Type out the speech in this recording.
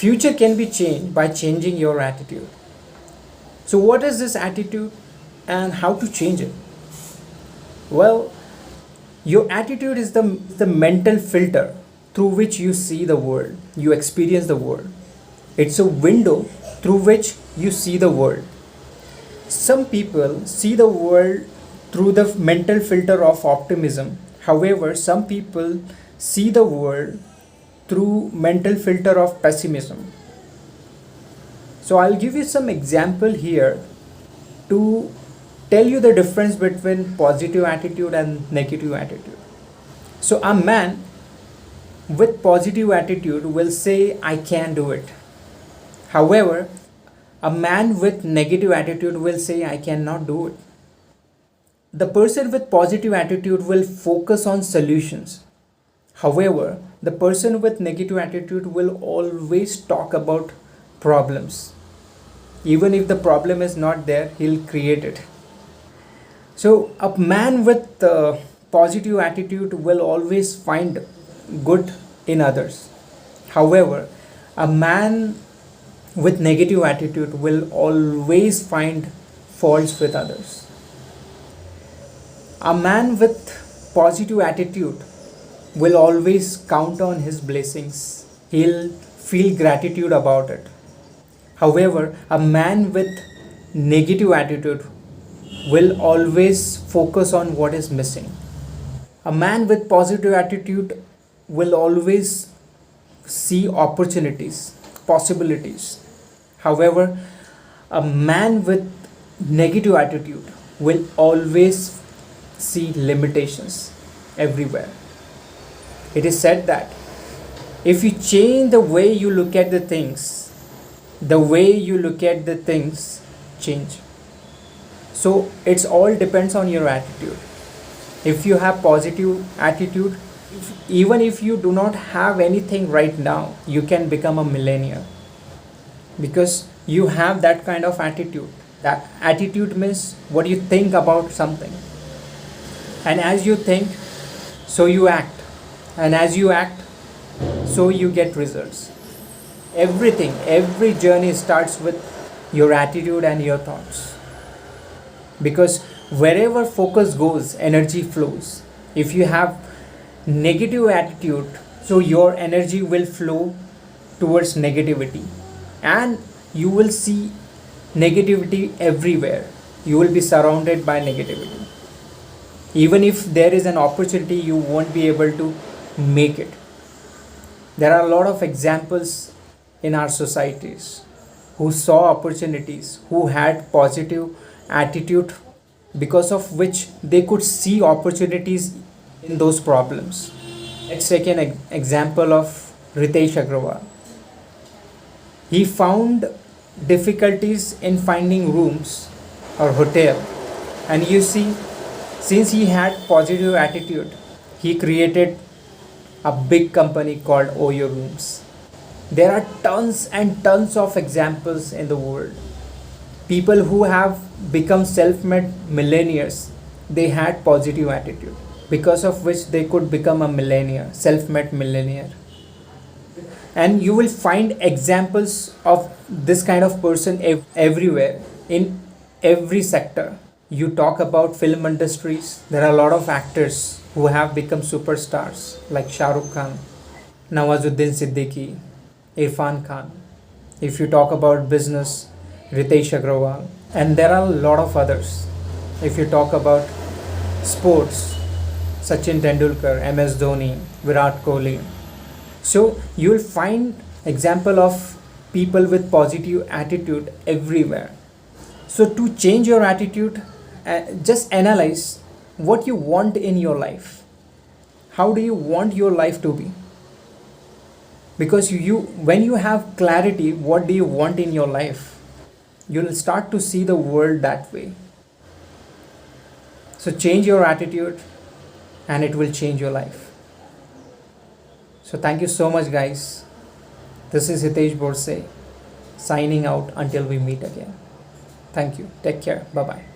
Future can be changed by changing your attitude. So what is this attitude and how to change it? Well, your attitude is the mental filter through which you see the world, you experience the world. It's a window through which you see the world. Some people see the world through the mental filter of optimism. However, some people see the world through mental filter of pessimism. So I'll give you some example here to tell you the difference between positive attitude and negative attitude. So a man with positive attitude will say, I can do it. However, a man with negative attitude will say, I cannot do it. The person with positive attitude will focus on solutions. However, the person with negative attitude will always talk about problems. Even if the problem is not there, he'll create it. So a man with positive attitude will always find good in others. However, a man with negative attitude will always find faults with others. A man with positive attitude will always count on his blessings. He'll feel gratitude about it. However, a man with negative attitude will always focus on what is missing. A man with positive attitude will always see opportunities, possibilities. However, a man with negative attitude will always see limitations everywhere. It is said that if you change the way you look at the things, the way you look at the things change. So it's all depends on your attitude. If you have positive attitude, even if you do not have anything right now, you can become a millionaire because you have that kind of attitude. That attitude means what you think about something, and as you think, so you act, and as you act, so you get results. Every journey starts with your attitude and your thoughts, because wherever focus goes, energy flows. If you have negative attitude, so your energy will flow towards negativity, and you will see negativity everywhere. You will be surrounded by negativity. Even if there is an opportunity, you won't be able to make it. There are a lot of examples in our societies who saw opportunities, who had positive attitude, because of which they could see opportunities in those problems. Let's take an example of Ritesh Agrawal. He found difficulties in finding rooms or hotel, and you see, since he had positive attitude, he created a big company called Oyo Rooms. There are tons and tons of examples in the world. People who have become self-made millionaires, they had positive attitude, because of which they could become a millionaire, self-made millionaire. And you will find examples of this kind of person everywhere, in every sector. You talk about film industries, there are a lot of actors who have become superstars like Shah Rukh Khan, Nawazuddin Siddiqui, Irfan Khan. If you talk about business, Ritesh Agrawal, and there are a lot of others. If you talk about sports, Sachin Tendulkar, MS Dhoni, Virat Kohli. So you will find example of people with positive attitude everywhere. So to change your attitude, just analyze what you want in your life. How do you want your life to be? Because when you have clarity, what do you want in your life, you'll start to see the world that way. So change your attitude and it will change your life. So thank you so much, guys. This is Hitesh Borse signing out until we meet again. Thank you. Take care. Bye bye.